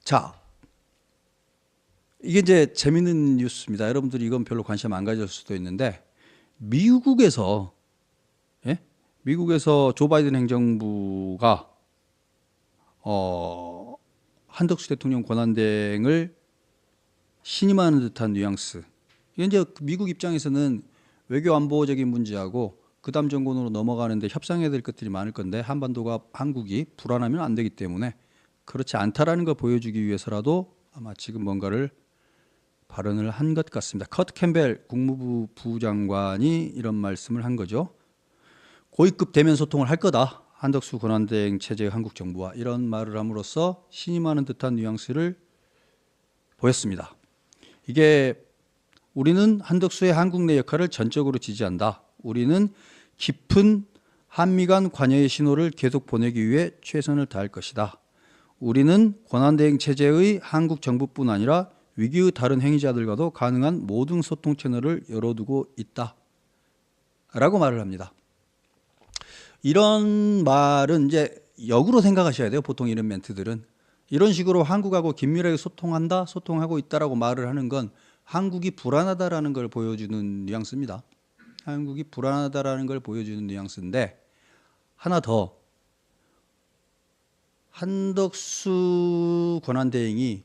자, 이게 이제 재밌는 뉴스입니다. 여러분들이 이건 별로 관심 안 가질 수도 있는데 미국에서 미국에서 조 바이든 행정부가 한덕수 대통령 권한대행을 신임하는 듯한 뉘앙스. 이게 이제 미국 입장에서는 외교 안보적인 문제하고 그다음 정권으로 넘어가는데 협상해야 될 것들이 많을 건데 한반도가 한국이 불안하면 안 되기 때문에 그렇지 않다라는 걸 보여주기 위해서라도 아마 지금 뭔가를 발언을 한 것 같습니다. 커트 캠벨 국무부 부장관이 이런 말씀을 한 거죠. 고위급 대면 소통을 할 거다. 한덕수 권한대행 체제 한국 정부와 이런 말을 함으로써 신임하는 듯한 뉘앙스를 보였습니다. 이게 우리는 한덕수의 한국 내 역할을 전적으로 지지한다. 우리는 깊은 한미 간 관여의 신호를 계속 보내기 위해 최선을 다할 것이다. 우리는 권한대행 체제의 한국 정부뿐 아니라 위기의 다른 행위자들과도 가능한 모든 소통 채널을 열어두고 있다. 라고 말을 합니다. 이런 말은 이제 역으로 생각하셔야 돼요. 보통 이런 멘트들은. 이런 식으로 한국하고 긴밀하게 소통한다, 소통하고 있다라고 말을 하는 건 한국이 불안하다라는 걸 보여주는 뉘앙스입니다. 한국이 불안하다라는 걸 보여주는 뉘앙스인데 하나 더. 한덕수 권한대행이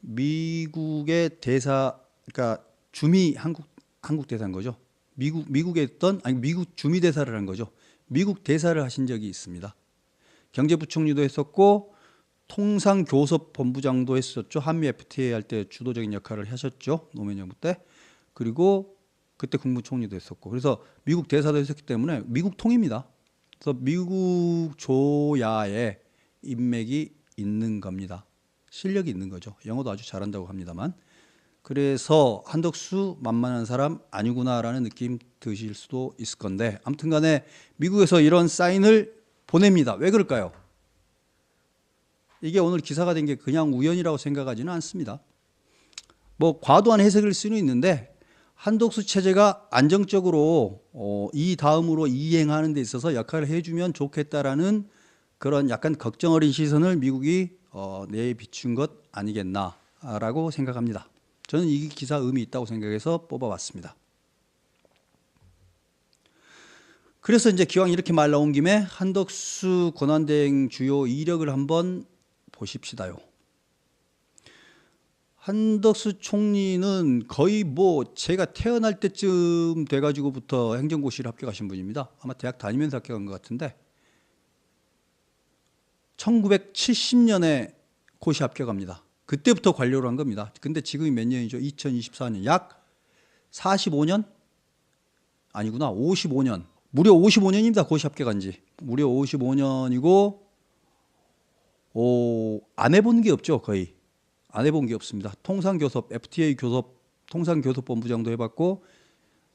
미국의 대사, 그러니까 주미 한국 대사인 거죠. 미국에 있던 미국 주미 대사를 한 거죠. 미국 대사를 하신 적이 있습니다. 경제부총리도 했었고 통상교섭본부장도 했었죠. 한미 FTA 할 때 주도적인 역할을 하셨죠. 노무현 정부 때. 그리고 그때 국무총리도 했었고. 그래서 미국 대사도 했었기 때문에 미국 통입니다. 그래서 미국 조야에 인맥이 있는 겁니다. 실력이 있는 거죠. 영어도 아주 잘한다고 합니다만. 그래서 한덕수 만만한 사람 아니구나라는 느낌 드실 수도 있을 건데 아무튼 간에 미국에서 이런 사인을 보냅니다. 왜 그럴까요? 이게 오늘 기사가 된 게 그냥 우연이라고 생각하지는 않습니다. 뭐 과도한 해석일 수는 있는데 한덕수 체제가 안정적으로 이 다음으로 이행하는 데 있어서 역할을 해주면 좋겠다라는 그런 약간 걱정 어린 시선을 미국이 내비춘 것 아니겠나라고 생각합니다. 저는 이 기사 의미 있다고 생각해서 뽑아봤습니다. 그래서 이제 기왕 이렇게 말 나온 김에 한덕수 권한대행 주요 이력을 한번 보십시다요. 한덕수 총리는 거의 뭐 제가 태어날 때쯤 돼가지고부터 행정고시를 합격하신 분입니다. 아마 대학 다니면서 합격한 것 같은데 1970년에 고시 합격합니다. 그때부터 관료를 한 겁니다. 근데 지금이 몇 년이죠? 2024년. 약 45년? 아니구나. 55년. 무려 55년입니다. 고시 합격한 지. 무려 55년이고 안 해본 게 없죠. 거의. 안 해본 게 없습니다. 통상교섭, FTA 교섭, 통상교섭본부장도 해봤고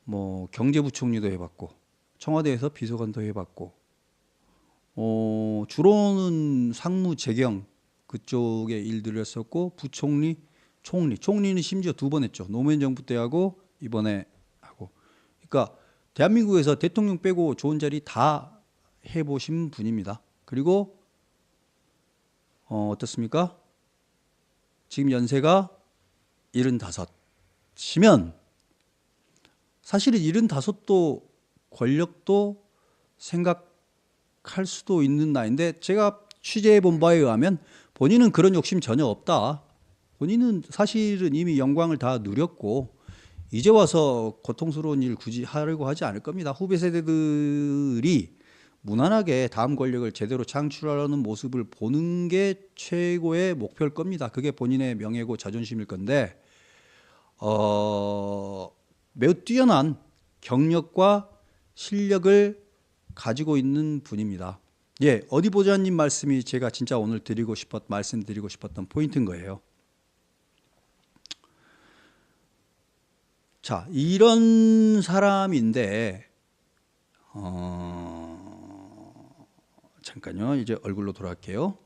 뭐 경제부총리도 해봤고 청와대에서 비서관도 해봤고 주로는 상무재경 그쪽의 일들을 했었고 부총리, 총리는 심지어 2번 했죠. 노무현 정부 때 하고 이번에 하고. 그러니까 대한민국에서 대통령 빼고 좋은 자리 다 해보신 분입니다. 그리고 어떻습니까? 지금 연세가 75이면 사실은 75도 권력도 생각할 수도 있는 나이인데 제가 취재해 본 바에 의하면 본인은 그런 욕심 전혀 없다. 본인은 사실은 이미 영광을 다 누렸고 이제 와서 고통스러운 일 굳이 하려고 하지 않을 겁니다. 후배 세대들이 무난하게 다음 권력을 제대로 창출하려는 모습을 보는 게 최고의 목표일 겁니다. 그게 본인의 명예고 자존심일 건데 매우 뛰어난 경력과 실력을 가지고 있는 분입니다. 예, 어디 보자님 말씀이 제가 진짜 오늘 말씀드리고 싶었던 포인트인 거예요. 자, 이런 사람인데 잠깐요. 이제 얼굴로 돌아갈게요.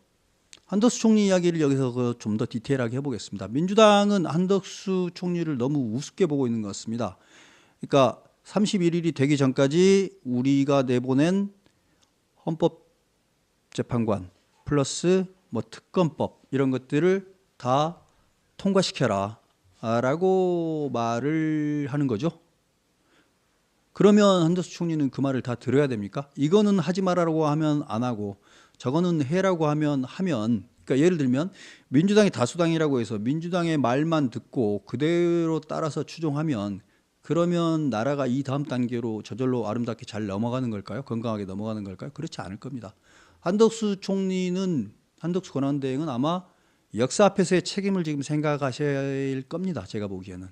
한덕수 총리 이야기를 여기서 좀 더 디테일하게 해보겠습니다. 민주당은 한덕수 총리를 너무 우습게 보고 있는 것 같습니다. 그러니까 31일이 되기 전까지 우리가 내보낸 헌법재판관 플러스 뭐 특검법 이런 것들을 다 통과시켜라 라고 말을 하는 거죠. 그러면 한덕수 총리는 그 말을 다 들어야 됩니까? 이거는 하지 말라고 하면 안 하고 저거는 해라고 하면 그러니까 예를 들면 민주당이 다수당이라고 해서 민주당의 말만 듣고 그대로 따라서 추종하면 그러면 나라가 이 다음 단계로 저절로 아름답게 잘 넘어가는 걸까요? 건강하게 넘어가는 걸까요? 그렇지 않을 겁니다. 한덕수 권한대행은 아마 역사 앞에서의 책임을 지금 생각하실 겁니다. 제가 보기에는.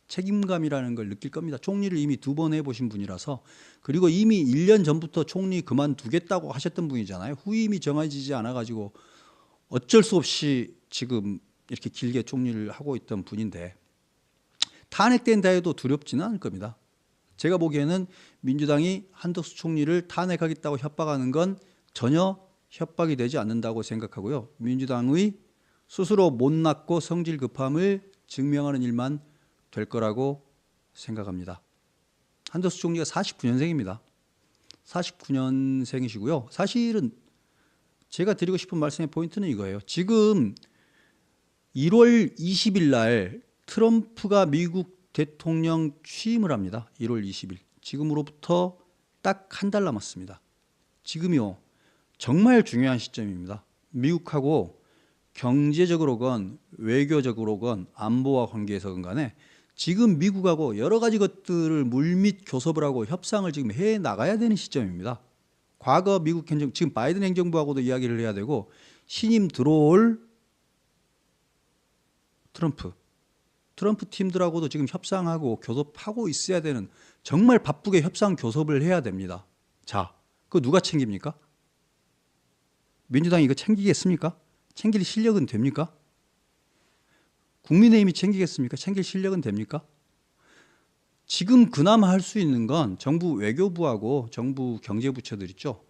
책임감이라는 걸 느낄 겁니다. 총리를 이미 2번 해보신 분이라서, 그리고 이미 1년 전부터 총리 그만두겠다고 하셨던 분이잖아요. 후임이 정해지지 않아가지고 어쩔 수 없이 지금 이렇게 길게 총리를 하고 있던 분인데 탄핵된다 해도 두렵지는 않을 겁니다. 제가 보기에는 민주당이 한덕수 총리를 탄핵하겠다고 협박하는 건 전혀 협박이 되지 않는다고 생각하고요. 민주당의 스스로 못났고 성질 급함을 증명하는 일만 될 거라고 생각합니다. 한덕수 총리가 49년생입니다. 49년생이시고요. 사실은 제가 드리고 싶은 말씀의 포인트는 이거예요. 지금 1월 20일 날 트럼프가 미국 대통령 취임을 합니다. 1월 20일. 지금으로부터 딱 한 달 남았습니다. 지금이요. 정말 중요한 시점입니다. 미국하고 경제적으로건 외교적으로건 안보와 관계에서건 간에 지금 미국하고 여러 가지 것들을 물밑 교섭을 하고 협상을 지금 해 나가야 되는 시점입니다. 과거 미국 지금 바이든 행정부하고도 이야기를 해야 되고 신임 들어올 트럼프 팀들하고도 지금 협상하고 교섭하고 있어야 되는, 정말 바쁘게 협상 교섭을 해야 됩니다. 자, 그거 누가 챙깁니까? 민주당이 이거 챙기겠습니까? 챙길 실력은 됩니까? 국민의힘이 챙기겠습니까? 챙길 실력은 됩니까? 지금 그나마 할 수 있는 건 정부 외교부하고 정부 경제부처들 있죠.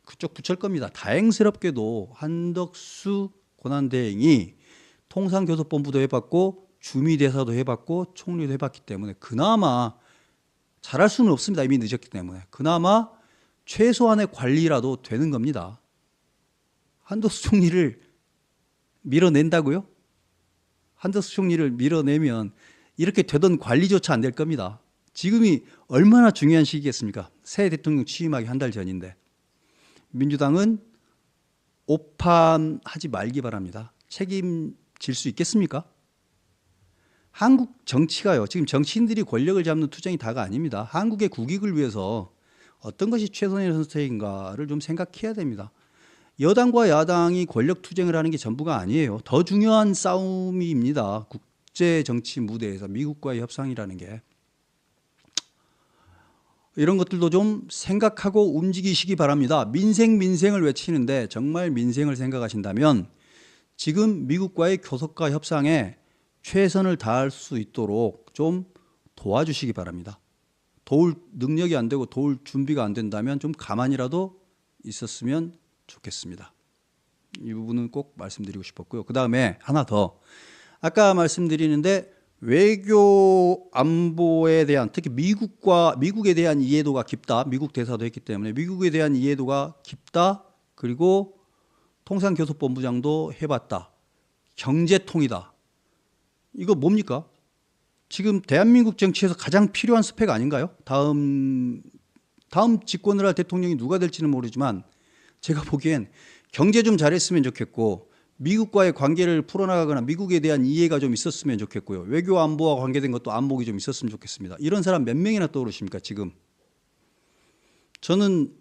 그쪽 부처일 겁니다. 다행스럽게도 한덕수 권한대행이 통상교섭본부도 해봤고 주미대사도 해봤고 총리도 해봤기 때문에 그나마 잘할 수는 없습니다. 이미 늦었기 때문에. 그나마 최소한의 관리라도 되는 겁니다. 한덕수 총리를 밀어낸다고요? 한덕수 총리를 밀어내면 이렇게 되던 관리조차 안 될 겁니다. 지금이 얼마나 중요한 시기겠습니까? 새 대통령 취임하기 한 달 전인데. 민주당은 오판하지 말기 바랍니다. 책임질 수 있겠습니까? 한국 정치가요. 지금 정치인들이 권력을 잡는 투쟁이 다가 아닙니다. 한국의 국익을 위해서 어떤 것이 최선의 선택인가를 좀 생각해야 됩니다. 여당과 야당이 권력 투쟁을 하는 게 전부가 아니에요. 더 중요한 싸움입니다. 국제 정치 무대에서 미국과의 협상이라는 게. 이런 것들도 좀 생각하고 움직이시기 바랍니다. 민생을 외치는데 정말 민생을 생각하신다면 지금 미국과의 교섭과 협상에 최선을 다할 수 있도록 좀 도와주시기 바랍니다. 도울 능력이 안 되고 도울 준비가 안 된다면 좀 가만히라도 있었으면 좋겠습니다. 이 부분은 꼭 말씀드리고 싶었고요. 그 다음에 하나 더. 아까 말씀드리는데 외교 안보에 대한, 특히 미국에 대한 이해도가 깊다. 미국 대사도 했기 때문에 미국에 대한 이해도가 깊다. 그리고 통상교섭본부장도 해봤다. 경제통이다. 이거 뭡니까? 지금 대한민국 정치에서 가장 필요한 스펙 아닌가요? 다음 집권을 할 대통령이 누가 될지는 모르지만 제가 보기엔 경제 좀 잘했으면 좋겠고 미국과의 관계를 풀어나가거나 미국에 대한 이해가 좀 있었으면 좋겠고요. 외교 안보와 관계된 것도 안목이 좀 있었으면 좋겠습니다. 이런 사람 몇 명이나 떠오르십니까 지금? 저는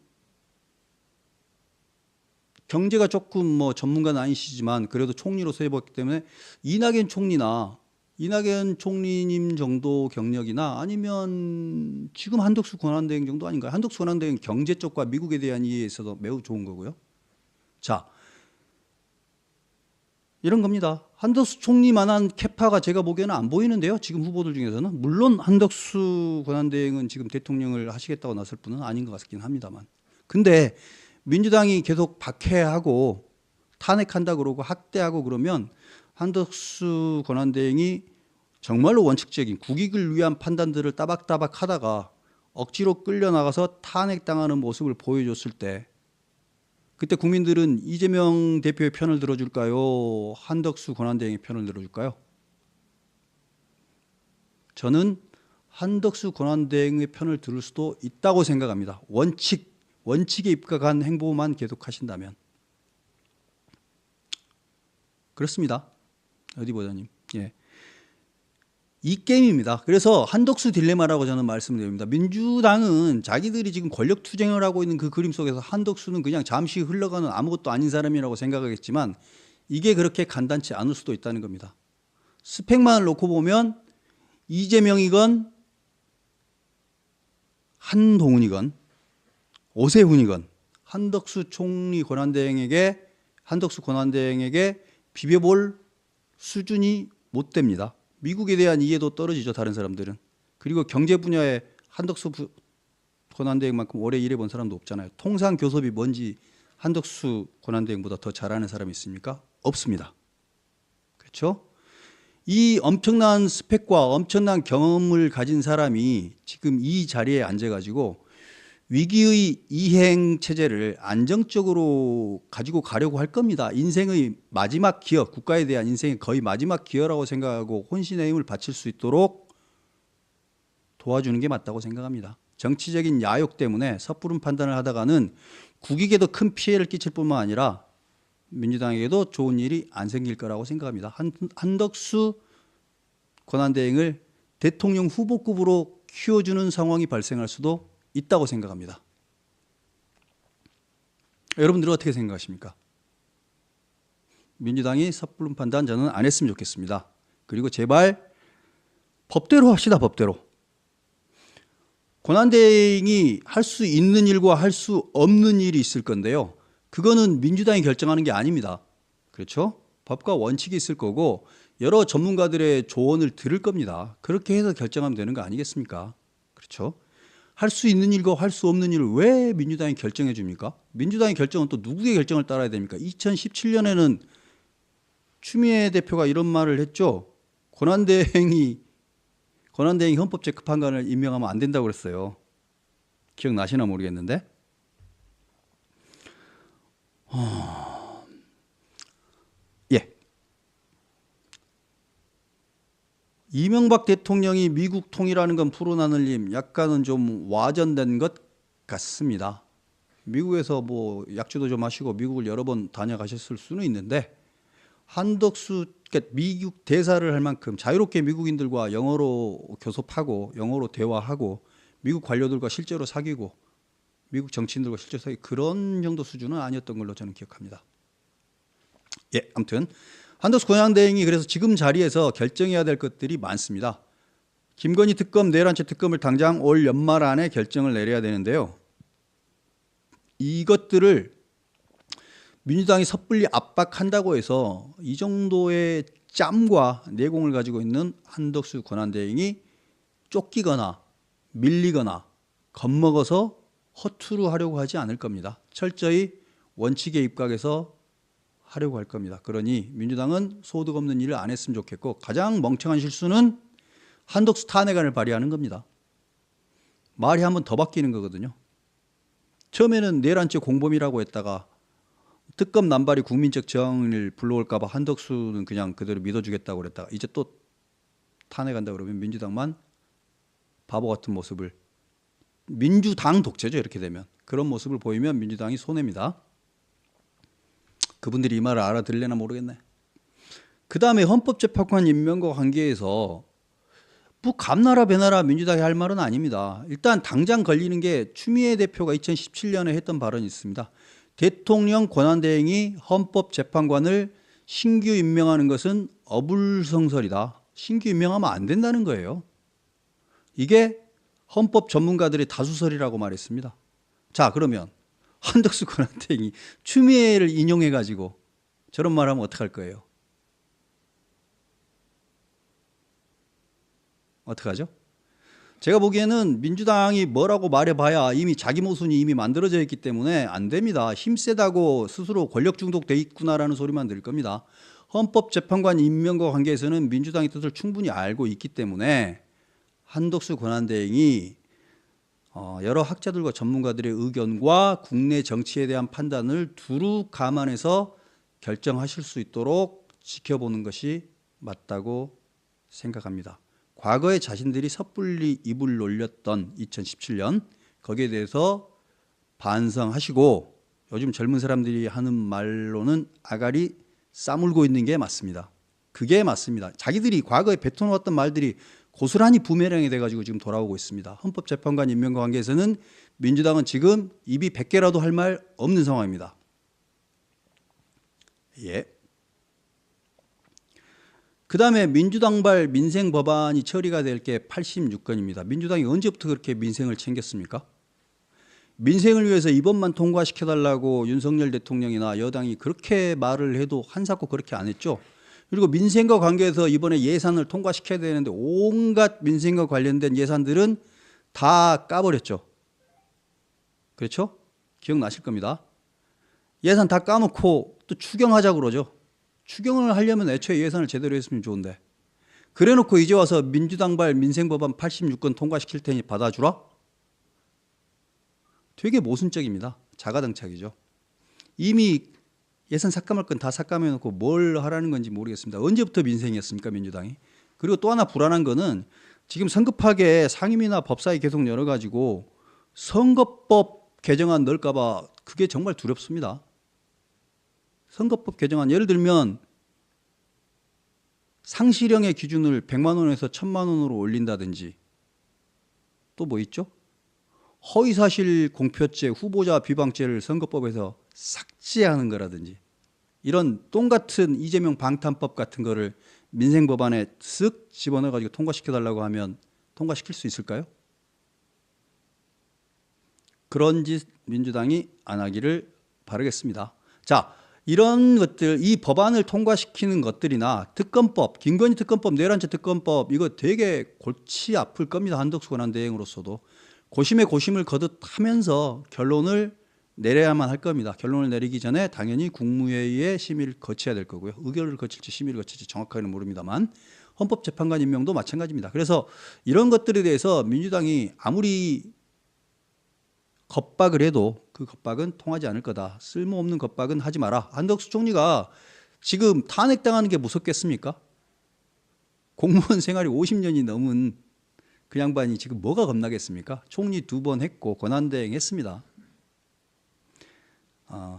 경제가 조금 뭐 전문가는 아니시지만 그래도 총리로서 해봤기 때문에 이낙연 총리님 정도 경력이나 아니면 지금 한덕수 권한대행 정도 아닌가요? 한덕수 권한대행 경제 쪽과 미국에 대한 이해에 있어서 매우 좋은 거고요. 자, 이런 겁니다. 한덕수 총리만한 캐파가 제가 보기에는 안 보이는데요. 지금 후보들 중에서는. 물론 한덕수 권한대행은 지금 대통령을 하시겠다고 나설 분은 아닌 것 같긴 합니다만. 근데 민주당이 계속 박해하고 탄핵한다 그러고 학대하고 그러면 한덕수 권한대행이 정말로 원칙적인 국익을 위한 판단들을 따박따박 하다가 억지로 끌려나가서 탄핵당하는 모습을 보여줬을 때 그때 국민들은 이재명 대표의 편을 들어줄까요? 한덕수 권한대행의 편을 들어줄까요? 저는 한덕수 권한대행의 편을 들을 수도 있다고 생각합니다. 원칙에 입각한 행보만 계속하신다면. 그렇습니다. 어디 보자님. 예. 이 게임입니다. 그래서 한덕수 딜레마라고 저는 말씀드립니다. 민주당은 자기들이 지금 권력 투쟁을 하고 있는 그 그림 속에서 한덕수는 그냥 잠시 흘러가는 아무것도 아닌 사람이라고 생각하겠지만 이게 그렇게 간단치 않을 수도 있다는 겁니다. 스펙만을 놓고 보면 이재명이건 한동훈이건 오세훈이건 한덕수 권한대행에게 비벼볼 수준이 못 됩니다. 미국에 대한 이해도 떨어지죠. 다른 사람들은. 그리고 경제 분야에 한덕수 권한대행만큼 오래 일해본 사람도 없잖아요. 통상 교섭이 뭔지 한덕수 권한대행보다 더 잘하는 사람이 있습니까? 없습니다. 그렇죠? 이 엄청난 스펙과 엄청난 경험을 가진 사람이 지금 이 자리에 앉아가지고 위기의 이행 체제를 안정적으로 가지고 가려고 할 겁니다. 인생의 마지막 기여, 국가에 대한 인생의 거의 마지막 기여라고 생각하고 혼신의 힘을 바칠 수 있도록 도와주는 게 맞다고 생각합니다. 정치적인 야욕 때문에 섣부른 판단을 하다가는 국익에도 큰 피해를 끼칠 뿐만 아니라 민주당에게도 좋은 일이 안 생길 거라고 생각합니다. 한덕수 권한대행을 대통령 후보급으로 키워주는 상황이 발생할 수도 있다고 생각합니다. 여러분들은 어떻게 생각하십니까? 민주당이 섣부른 판단 저는 안 했으면 좋겠습니다. 그리고 제발 법대로 합시다. 법대로. 권한대행이 할 수 있는 일과 할 수 없는 일이 있을 건데요. 그거는 민주당이 결정하는 게 아닙니다. 그렇죠? 법과 원칙이 있을 거고 여러 전문가들의 조언을 들을 겁니다. 그렇게 해서 결정하면 되는 거 아니겠습니까? 그렇죠? 할 수 있는 일과 할 수 없는 일을 왜 민주당이 결정해 줍니까? 민주당의 결정은 또 누구의 결정을 따라야 됩니까? 2017년에는 추미애 대표가 이런 말을 했죠. 권한대행이 헌법재판관을 임명하면 안 된다고 그랬어요. 기억나시나 모르겠는데. 예. 이명박 대통령이 미국 통일하는 건 푸른하늘님 약간은 좀 와전된 것 같습니다. 미국에서 뭐 약주도 좀 하시고 미국을 여러 번 다녀가셨을 수는 있는데 한덕수 그러니까 미국 대사를 할 만큼 자유롭게 미국인들과 영어로 교섭하고 영어로 대화하고 미국 관료들과 실제로 사귀고 미국 정치인들과 실제로 사귀고 그런 정도 수준은 아니었던 걸로 저는 기억합니다. 예, 아무튼 한덕수 권한대행이 그래서 지금 자리에서 결정해야 될 것들이 많습니다. 김건희 특검, 내란체 특검을 당장 올 연말 안에 결정을 내려야 되는데요. 이것들을 민주당이 섣불리 압박한다고 해서 이 정도의 짬과 내공을 가지고 있는 한덕수 권한대행이 쫓기거나 밀리거나 겁먹어서 허투루 하려고 하지 않을 겁니다. 철저히 원칙에 입각해서 하려고 할 겁니다. 그러니 민주당은 소득 없는 일을 안 했으면 좋겠고 가장 멍청한 실수는 한덕수 탄핵안을 발의하는 겁니다. 말이 한 번 더 바뀌는 거거든요. 처음에는 내란죄 공범이라고 했다가 특검 남발이 국민적 저항을 불러올까 봐 한덕수는 그냥 그대로 믿어주겠다고 그랬다가 이제 또 탄핵한다 그러면 민주당만 바보 같은 모습을 민주당 독재죠. 이렇게 되면 그런 모습을 보이면 민주당이 손해입니다. 그분들이 이 말을 알아들으려나 모르겠네. 그 다음에 헌법재판관 임명과 관계해서 뭐 감나라 배나라 민주당이 할 말은 아닙니다. 일단 당장 걸리는 게 추미애 대표가 2017년에 했던 발언이 있습니다. 대통령 권한대행이 헌법재판관을 신규 임명하는 것은 어불성설이다. 신규 임명하면 안 된다는 거예요. 이게 헌법 전문가들의 다수설이라고 말했습니다. 자, 그러면 한덕수 권한대행이 추미애를 인용해가지고 저런 말하면 어떡할 거예요? 어떡하죠? 제가 보기에는 민주당이 뭐라고 말해봐야 이미 자기 모순이 이미 만들어져 있기 때문에 안 됩니다. 힘세다고 스스로 권력 중독돼 있구나라는 소리만 들 겁니다. 헌법재판관 임명과 관계에서는 민주당의 뜻을 충분히 알고 있기 때문에 한덕수 권한대행이 여러 학자들과 전문가들의 의견과 국내 정치에 대한 판단을 두루 감안해서 결정하실 수 있도록 지켜보는 것이 맞다고 생각합니다. 과거에 자신들이 섣불리 입을 놀렸던 2017년 거기에 대해서 반성하시고 요즘 젊은 사람들이 하는 말로는 아가리 싸물고 있는 게 맞습니다. 그게 맞습니다. 자기들이 과거에 뱉어놓았던 말들이 고스란히 부메랑이 돼가지고 지금 돌아오고 있습니다. 헌법재판관 임명과 관계에서는 민주당은 지금 입이 100개라도 할 말 없는 상황입니다. 예. 그 다음에 민주당발 민생 법안이 처리가 될 게 86건입니다. 민주당이 언제부터 그렇게 민생을 챙겼습니까? 민생을 위해서 이번만 통과시켜달라고 윤석열 대통령이나 여당이 그렇게 말을 해도 한사코 그렇게 안 했죠. 그리고 민생과 관계해서 이번에 예산을 통과시켜야 되는데 온갖 민생과 관련된 예산들은 다 까버렸죠. 그렇죠? 기억나실 겁니다. 예산 다 까놓고 또 추경하자고 그러죠. 추경을 하려면 애초에 예산을 제대로 했으면 좋은데 그래놓고 이제 와서 민주당발 민생법안 86건 통과시킬 테니 받아주라? 되게 모순적입니다. 자가당착이죠. 이미 예산 삭감할 건 다 삭감해놓고 뭘 하라는 건지 모르겠습니다. 언제부터 민생이었습니까, 민주당이? 그리고 또 하나 불안한 거는 지금 성급하게 상임위나 법사위 계속 열어가지고 선거법 개정안 넣을까 봐 그게 정말 두렵습니다. 선거법 개정안 예를 들면 상실형의 기준을 100만 원에서 1000만 원으로 올린다든지 또 뭐 있죠? 허위사실 공표죄, 후보자 비방죄를 선거법에서 삭제하는 거라든지 이런 똥같은 이재명 방탄법 같은 거를 민생법안에 쓱 집어넣어가지고 통과시켜달라고 하면 통과시킬 수 있을까요? 그런 짓 민주당이 안 하기를 바라겠습니다. 자, 이런 것들, 이 법안을 통과시키는 것들이나 특검법, 김건희 특검법, 내란죄 특검법 이거 되게 골치 아플 겁니다. 한덕수 권한대행으로서도. 고심에 고심을 거듭하면서 결론을 내려야만 할 겁니다. 결론을 내리기 전에 당연히 국무회의의 심의를 거쳐야 될 거고요. 의결을 거칠지 심의를 거칠지 정확하게는 모릅니다만 헌법재판관 임명도 마찬가지입니다. 그래서 이런 것들에 대해서 민주당이 아무리 겁박을 해도 그 겁박은 통하지 않을 거다. 쓸모없는 겁박은 하지 마라. 한덕수 총리가 지금 탄핵당하는 게 무섭겠습니까? 공무원 생활이 50년이 넘은 그 양반이 지금 뭐가 겁나겠습니까? 총리 2번 했고 권한대행 했습니다.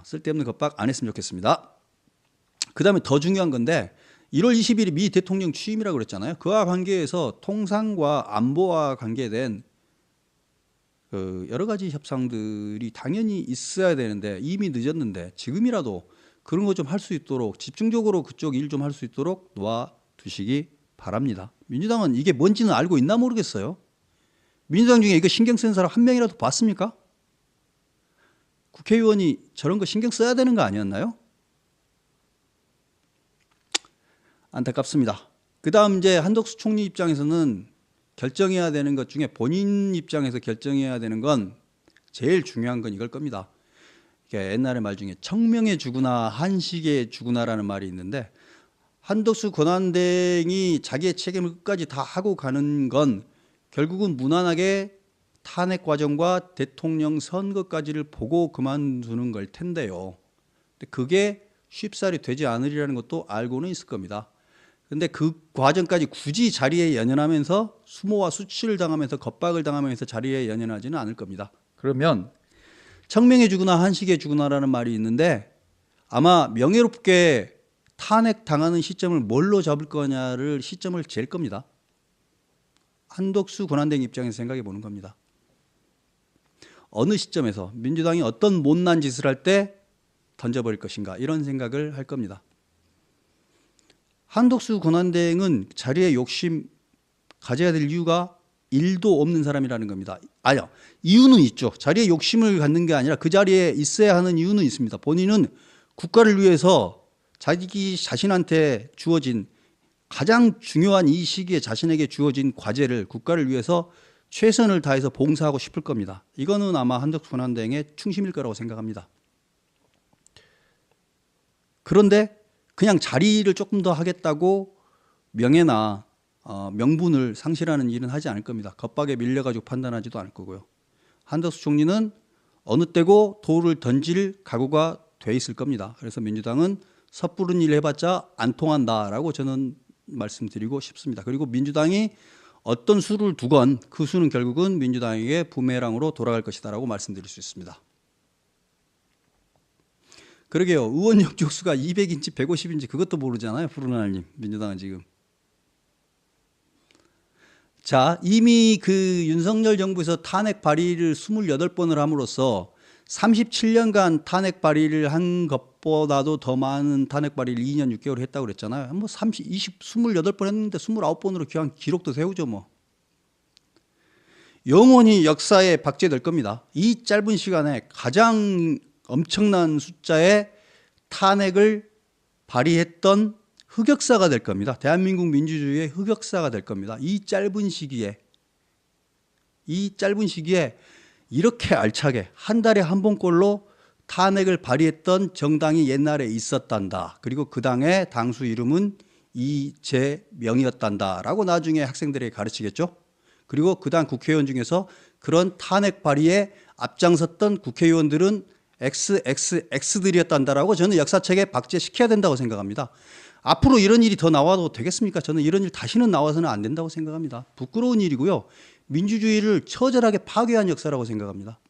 쓸데없는 겁박 안 했으면 좋겠습니다. 그 다음에 더 중요한 건데 1월 20일이 미 대통령 취임이라고 그랬잖아요. 그와 관계해서 통상과 안보와 관계된 여러 가지 협상들이 당연히 있어야 되는데 이미 늦었는데 지금이라도 그런 거 좀 할 수 있도록 집중적으로 그쪽 일 좀 할 수 있도록 놓아두시기 바랍니다. 민주당은 이게 뭔지는 알고 있나 모르겠어요. 민주당 중에 이거 신경 쓰는 사람 한 명이라도 봤습니까? 국회의원이 저런 거 신경 써야 되는 거 아니었나요? 안타깝습니다. 그 다음 이제 한덕수 총리 입장에서는 결정해야 되는 것 중에 본인 입장에서 결정해야 되는 건 제일 중요한 건 이걸 겁니다. 옛날의 말 중에 청명에 주구나 한식에 주구나라는 말이 있는데 한덕수 권한대행이 자기의 책임을 끝까지 다 하고 가는 건 결국은 무난하게 탄핵 과정과 대통령 선거까지를 보고 그만두는 걸 텐데요. 근데 그게 쉽사리 되지 않으리라는 것도 알고는 있을 겁니다. 근데 그 과정까지 굳이 자리에 연연하면서 수모와 수치를 당하면서 겁박을 당하면서 자리에 연연하지는 않을 겁니다. 그러면 청명해 주구나 한식해 주구나라는 말이 있는데 아마 명예롭게 탄핵 당하는 시점을 뭘로 잡을 거냐를 시점을 잴 겁니다. 한덕수 권한대행 입장에서 생각해 보는 겁니다. 어느 시점에서 민주당이 어떤 못난 짓을 할 때 던져버릴 것인가 이런 생각을 할 겁니다. 한덕수 권한대행은 자리에 욕심 가져야 될 이유가 1도 없는 사람이라는 겁니다. 아니요, 이유는 있죠. 자리에 욕심을 갖는 게 아니라 그 자리에 있어야 하는 이유는 있습니다. 본인은 국가를 위해서 자기 자신한테 주어진 가장 중요한 이 시기에 자신에게 주어진 과제를 국가를 위해서 최선을 다해서 봉사하고 싶을 겁니다. 이거는 아마 한덕수 권한대행의 충심일 거라고 생각합니다. 그런데 그냥 자리를 조금 더 하겠다고 명예나 명분을 상실하는 일은 하지 않을 겁니다. 겁박에 밀려가지고 판단하지도 않을 거고요. 한덕수 총리는 어느 때고 돌을 던질 각오가 돼 있을 겁니다. 그래서 민주당은 섣부른 일 해봤자 안 통한다라고 저는 말씀드리고 싶습니다. 그리고 민주당이 어떤 수를 두건 그 수는 결국은 민주당에게 부메랑으로 돌아갈 것이다라고 말씀드릴 수 있습니다. 그러게요. 의원 영족수가 200인지 150인지 그것도 모르잖아요. 푸르나님. 민주당은 지금. 자, 이미 그 윤석열 정부에서 탄핵 발의를 28번을 함으로써 37년간 탄핵 발의를 한 것보다도 더 많은 탄핵 발의를 2년 6개월 했다고 그랬잖아요. 뭐 28번 했는데 29번으로 귀한 기록도 세우죠 뭐. 영원히 역사에 박제될 겁니다. 이 짧은 시간에 가장 엄청난 숫자의 탄핵을 발의했던 흑역사가 될 겁니다. 대한민국 민주주의의 흑역사가 될 겁니다. 이 짧은 시기에 이렇게 알차게 한 달에 한 번꼴로 탄핵을 발의했던 정당이 옛날에 있었단다. 그리고 그 당의 당수 이름은 이재명이었단다라고 나중에 학생들에게 가르치겠죠. 그리고 그 당 국회의원 중에서 그런 탄핵 발의에 앞장섰던 국회의원들은 XXX들이었단다라고 저는 역사책에 박제시켜야 된다고 생각합니다. 앞으로 이런 일이 더 나와도 되겠습니까? 저는 이런 일 다시는 나와서는 안 된다고 생각합니다. 부끄러운 일이고요. 민주주의를 처절하게 파괴한 역사라고 생각합니다.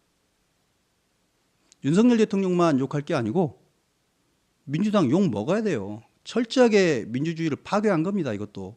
윤석열 대통령만 욕할 게 아니고 민주당 욕 먹어야 돼요. 철저하게 민주주의를 파괴한 겁니다. 이것도.